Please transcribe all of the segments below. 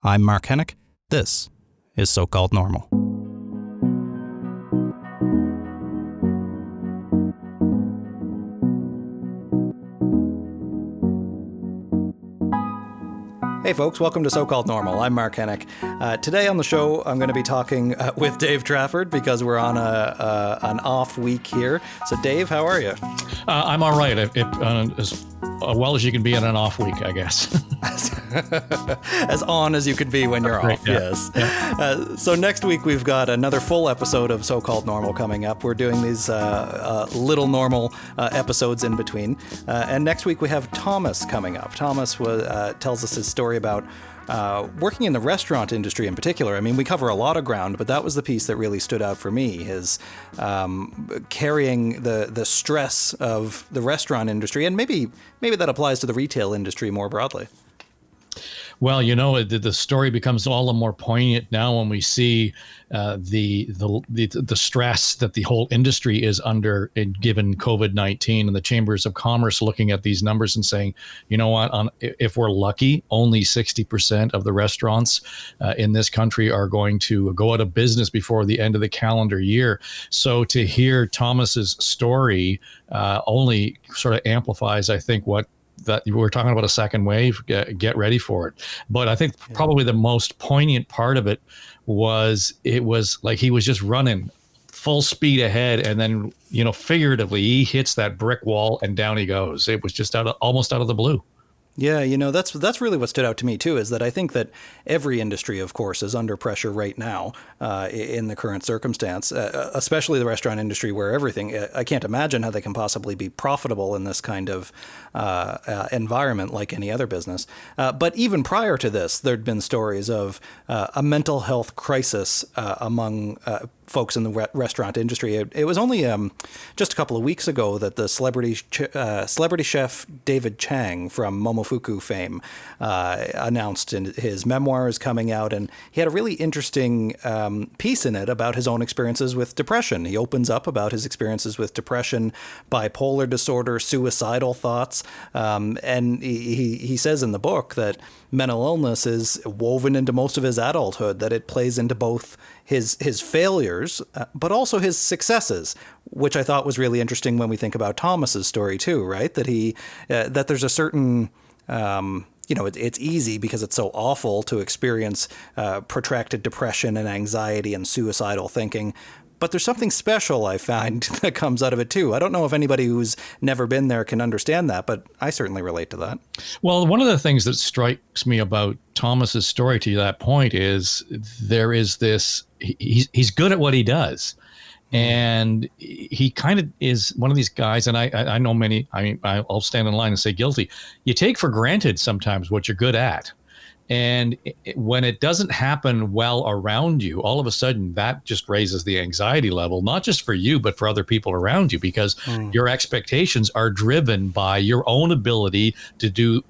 I'm Mark Hennick. This is So-Called Normal. Hey folks, welcome to So-Called Normal. I'm Mark Hennick. Today on the show, I'm going to be talking with Dave Trafford because we're on an off week here. So Dave, how are you? I'm all right. As well as you can be in an off week, I guess. As on as you could be when you're off, yeah. Yes. Yeah. So next week we've got another full episode of So-Called Normal coming up. We're doing these little normal episodes in between. And next week we have Thomas coming up. Thomas tells us his story about working in the restaurant industry in particular. I mean, we cover a lot of ground, but that was the piece that really stood out for me, his carrying the stress of the restaurant industry, and maybe that applies to the retail industry more broadly. Well, you know, the story becomes all the more poignant now when we see the stress that the whole industry is under given COVID-19, and the chambers of commerce looking at these numbers and saying, you know what, if we're lucky, only 60% of the restaurants in this country are going to go out of business before the end of the calendar year. So to hear Thomas's story only sort of amplifies, I think, that we're talking about a second wave. Get ready for it. But I think probably the most poignant part of it was like he was just running full speed ahead, and then, you know, figuratively he hits that brick wall and down he goes. It was just almost out of the blue. Yeah, you know, that's really what stood out to me too, is that I think that every industry, of course, is under pressure right now in the current circumstance, especially the restaurant industry, where I can't imagine how they can possibly be profitable in this kind of environment like any other business. But even prior to this, there'd been stories of a mental health crisis among folks in the restaurant industry. It was only just a couple of weeks ago that the celebrity chef David Chang from Momofuku fame announced his memoirs coming out, and he had a really interesting piece in it about his own experiences with depression. He opens up about his experiences with depression, bipolar disorder, suicidal thoughts, and he says in the book that mental illness is woven into most of his adulthood, that it plays into both his failures, but also his successes, which I thought was really interesting when we think about Thomas's story too, right? That that there's a certain, it's easy because it's so awful to experience protracted depression and anxiety and suicidal thinking. But there's something special I find that comes out of it too. I don't know if anybody who's never been there can understand that, but I certainly relate to that. Well, one of the things that strikes me about Thomas's story to that point is there is this, he's good at what he does. And he kind of is one of these guys, and I know many, I mean, I'll stand in line and say guilty. You take for granted sometimes what you're good at. And when it doesn't happen well around you, all of a sudden that just raises the anxiety level, not just for you, but for other people around you, because your expectations are driven by your own ability to do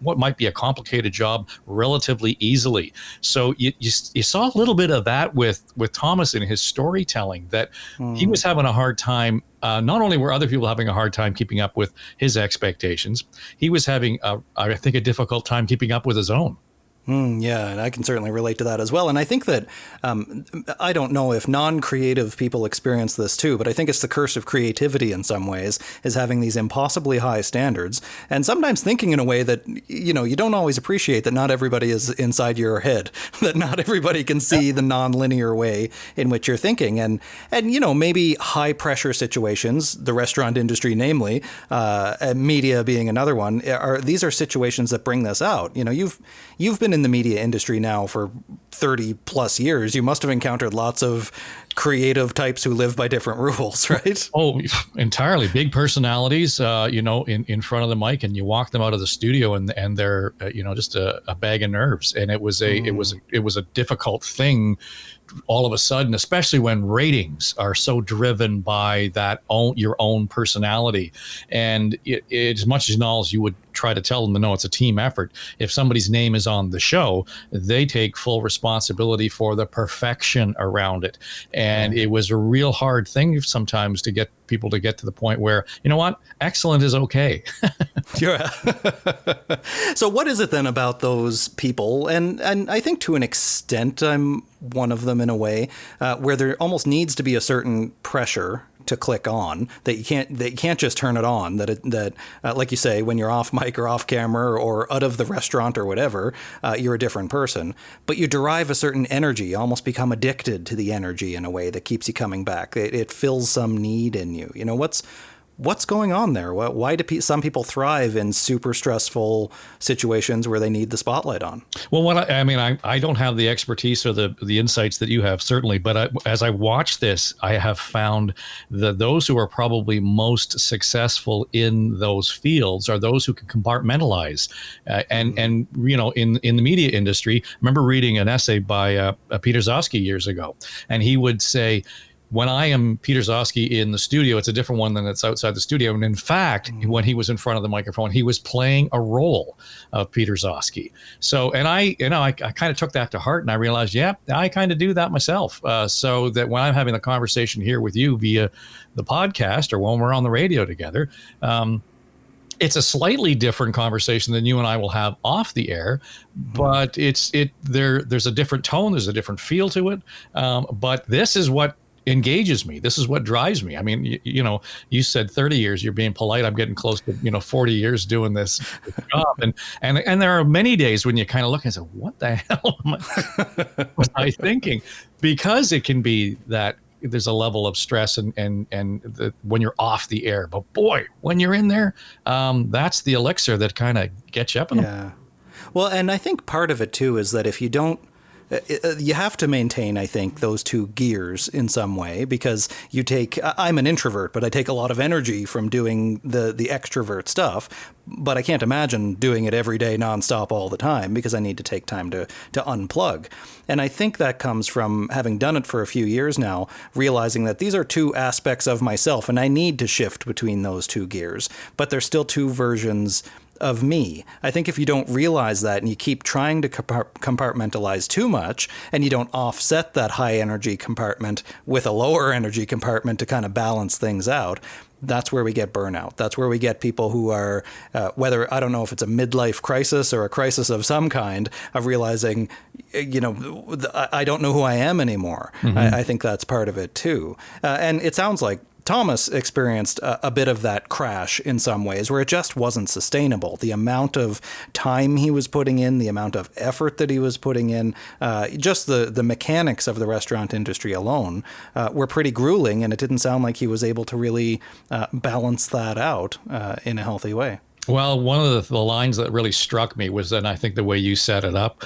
what might be a complicated job relatively easily. So you saw a little bit of that with Thomas in his storytelling, that he was having a hard time. Not only were other people having a hard time keeping up with his expectations, he was having, I think, a difficult time keeping up with his own. Yeah, and I can certainly relate to that as well. And I think that, I don't know if non-creative people experience this too, but I think it's the curse of creativity in some ways, is having these impossibly high standards, and sometimes thinking in a way that, you know, you don't always appreciate that not everybody is inside your head, that not everybody can see the non-linear way in which you're thinking. And you know, maybe high pressure situations, the restaurant industry namely, media being another one, these are situations that bring this out. You know, you've been in the media industry now for 30 plus years. You must have encountered lots of creative types who live by different rules, right? Oh, entirely. Big personalities, in front of the mic, and you walk them out of the studio and they're, just a bag of nerves. And it was a difficult thing all of a sudden, especially when ratings are so driven by your own personality. And as much as you would try to tell them, no, it's a team effort. If somebody's name is on the show, they take full responsibility for the perfection around it. And it was a real hard thing sometimes to get people to get to the point where, you know what, excellent is okay. Yeah. So what is it then about those people, and I think to an extent I'm one of them in a way, where there almost needs to be a certain pressure to click on, that you can't just turn it on, that like you say, when you're off mic or off camera or out of the restaurant or whatever, you're a different person, but you derive a certain energy, you almost become addicted to the energy in a way that keeps you coming back. It fills some need in you. You know, what's going on there? Why do some people thrive in super stressful situations where they need the spotlight on? Well, I don't have the expertise or the insights that you have, certainly. But as I watch this, I have found that those who are probably most successful in those fields are those who can compartmentalize. And you know, in the media industry, I remember reading an essay by Peter Zosky years ago, and he would say, when I am Peter Zosky in the studio, it's a different one than it's outside the studio. And in fact, when he was in front of the microphone, he was playing a role of Peter Zosky. So, and I kind of took that to heart, and I realized, yeah, I kind of do that myself. So that when I'm having a conversation here with you via the podcast or when we're on the radio together, it's a slightly different conversation than you and I will have off the air, but there's a different tone, there's a different feel to it. But this is what engages me. This is what drives me. I mean, you know, you said 30 years, you're being polite. I'm getting close to, 40 years doing this job. And there are many days when you kind of look and say, what the hell was I thinking? Because it can be that there's a level of stress and when you're off the air, but boy, when you're in there, that's the elixir that kind of gets you up. Well, and I think part of it too is that if you don't, you have to maintain, I think, those two gears in some way, because I'm an introvert, but I take a lot of energy from doing the extrovert stuff, but I can't imagine doing it every day nonstop all the time, because I need to take time to unplug. And I think that comes from having done it for a few years now, realizing that these are two aspects of myself and I need to shift between those two gears, but they're still two versions of me. I think if you don't realize that and you keep trying to compartmentalize too much, and you don't offset that high energy compartment with a lower energy compartment to kind of balance things out, that's where we get burnout. That's where we get people who are, whether, I don't know if it's a midlife crisis or a crisis of some kind, of realizing, I don't know who I am anymore. Mm-hmm. I think that's part of it too. And it sounds like Thomas experienced a bit of that crash in some ways, where it just wasn't sustainable. The amount of time he was putting in, the amount of effort that he was putting in, just the mechanics of the restaurant industry alone were pretty grueling, and it didn't sound like he was able to really balance that out in a healthy way. Well, one of the lines that really struck me was, and I think the way you set it up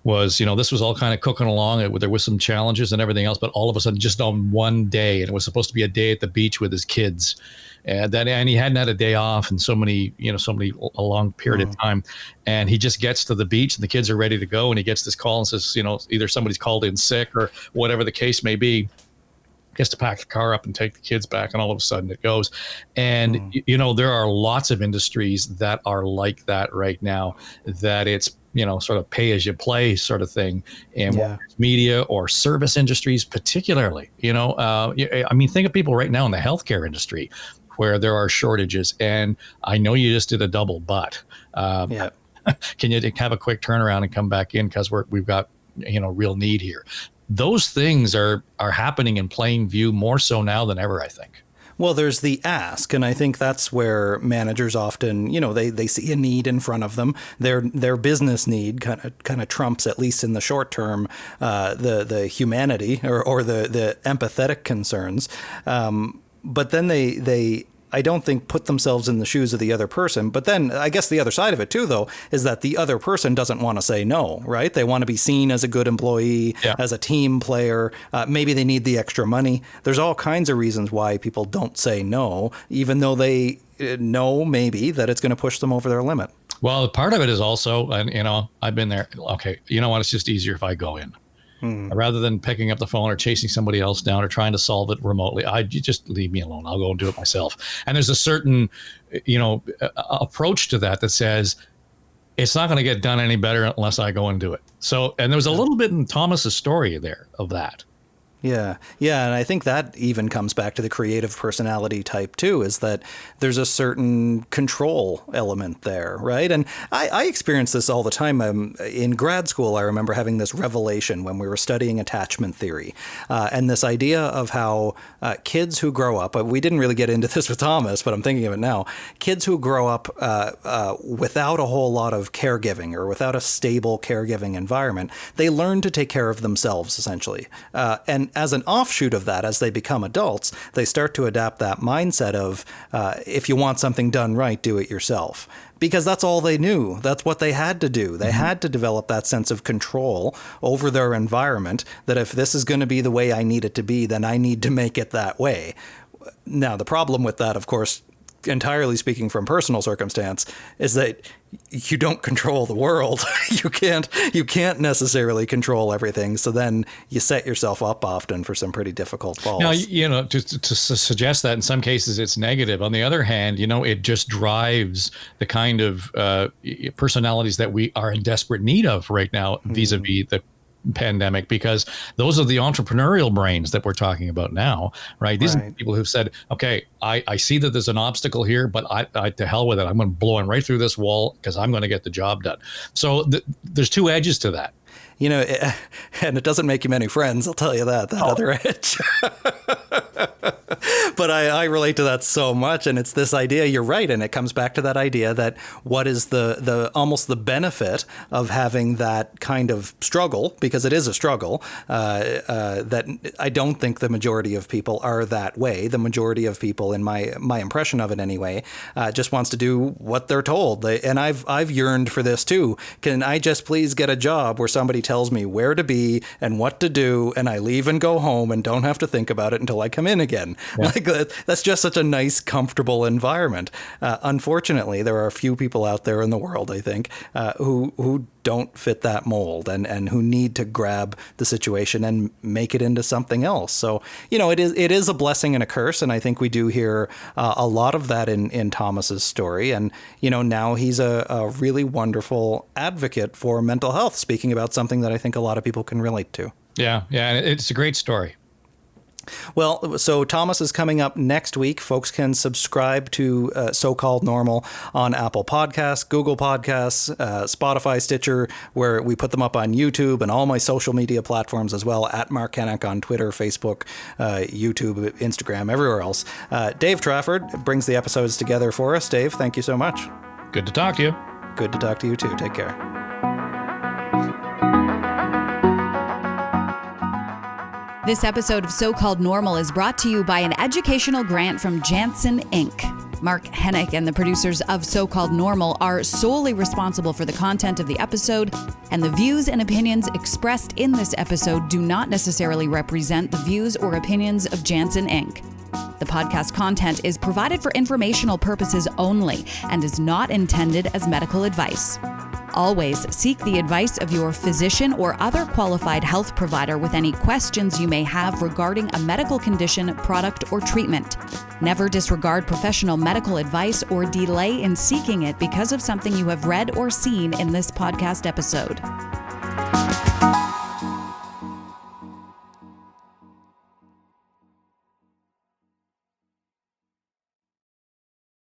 was, this was all kind of cooking along. There was some challenges and everything else, but all of a sudden, just on one day, and it was supposed to be a day at the beach with his kids, and he hadn't had a day off in a long period of time, and he just gets to the beach and the kids are ready to go, and he gets this call and says, either somebody's called in sick or whatever the case may be. Gets to pack the car up and take the kids back, and all of a sudden it goes. And there are lots of industries that are like that right now, that it's sort of pay as you play sort of thing, and media or service industries particularly. I mean, think of people right now in the healthcare industry where there are shortages, and I know you just did a double, but can you have a quick turnaround and come back in, because we've got real need here. Those things are happening in plain view more so now than ever, I think. Well, there's the ask, and I think that's where managers often, they see a need in front of them. Their business need kind of trumps, at least in the short term, the humanity or the empathetic concerns. But then they I don't think put themselves in the shoes of the other person. But then I guess the other side of it too, though, is that the other person doesn't want to say no, right? They want to be seen as a good employee, as a team player. Maybe they need the extra money. There's all kinds of reasons why people don't say no, even though they know maybe that it's going to push them over their limit. Well, part of it is also, and I've been there. Okay, you know what? It's just easier if I go in. Rather than picking up the phone or chasing somebody else down or trying to solve it remotely, you just leave me alone. I'll go and do it myself. And there's a certain, approach to that says, it's not going to get done any better unless I go and do it. So, and there was a little bit in Thomas's story there of that. Yeah. Yeah. And I think that even comes back to the creative personality type too, is that there's a certain control element there, right? And I experience this all the time. In grad school, I remember having this revelation when we were studying attachment theory, and this idea of how kids who grow up, we didn't really get into this with Thomas, but I'm thinking of it now, kids who grow up without a whole lot of caregiving or without a stable caregiving environment, they learn to take care of themselves, essentially. And as an offshoot of that, as they become adults, they start to adapt that mindset of if you want something done right, do it yourself. Because that's all they knew. That's what they had to do. They had to develop that sense of control over their environment, that if this is going to be the way I need it to be, then I need to make it that way. Now, the problem with that, of course, entirely speaking from personal circumstance, is that you don't control the world. You can't necessarily control everything. So then you set yourself up often for some pretty difficult falls. Now, to suggest that in some cases it's negative. On the other hand, it just drives the kind of personalities that we are in desperate need of right now, vis-a-vis the pandemic, because those are the entrepreneurial brains that we're talking about now, right? These are people who've said, okay, I see that there's an obstacle here, but I to hell with it. I'm going to blow right through this wall because I'm going to get the job done. So there's two edges to that. And it doesn't make you many friends, I'll tell you that other edge. But I relate to that so much. And it's this idea, you're right. And it comes back to that idea that what is the almost the benefit of having that kind of struggle, because it is a struggle, that I don't think the majority of people are that way. The majority of people, in my impression of it anyway, just wants to do what they're told. And I've yearned for this too. Can I just please get a job where somebody tells me where to be and what to do, and I leave and go home and don't have to think about it until I come in again? Yeah. That's just such a nice, comfortable environment. Unfortunately, there are a few people out there in the world, I think, who don't fit that mold and who need to grab the situation and make it into something else. So, it is a blessing and a curse. And I think we do hear a lot of that in Thomas's story. And, now he's a really wonderful advocate for mental health, speaking about something that I think a lot of people can relate to. Yeah. It's a great story. Well, so Thomas is coming up next week. Folks can subscribe to So-Called Normal on Apple Podcasts, Google Podcasts, Spotify, Stitcher, where we put them up on YouTube and all my social media platforms as well, at Mark Hennick on Twitter, Facebook, YouTube, Instagram, everywhere else. Dave Trafford brings the episodes together for us. Dave, thank you so much. Good to talk to you. Good to talk to you too. Take care. This episode of So-Called Normal is brought to you by an educational grant from Janssen Inc. Mark Hennick and the producers of So-Called Normal are solely responsible for the content of the episode, and the views and opinions expressed in this episode do not necessarily represent the views or opinions of Janssen Inc. The podcast content is provided for informational purposes only and is not intended as medical advice. Always seek the advice of your physician or other qualified health provider with any questions you may have regarding a medical condition, product, or treatment. Never disregard professional medical advice or delay in seeking it because of something you have read or seen in this podcast episode.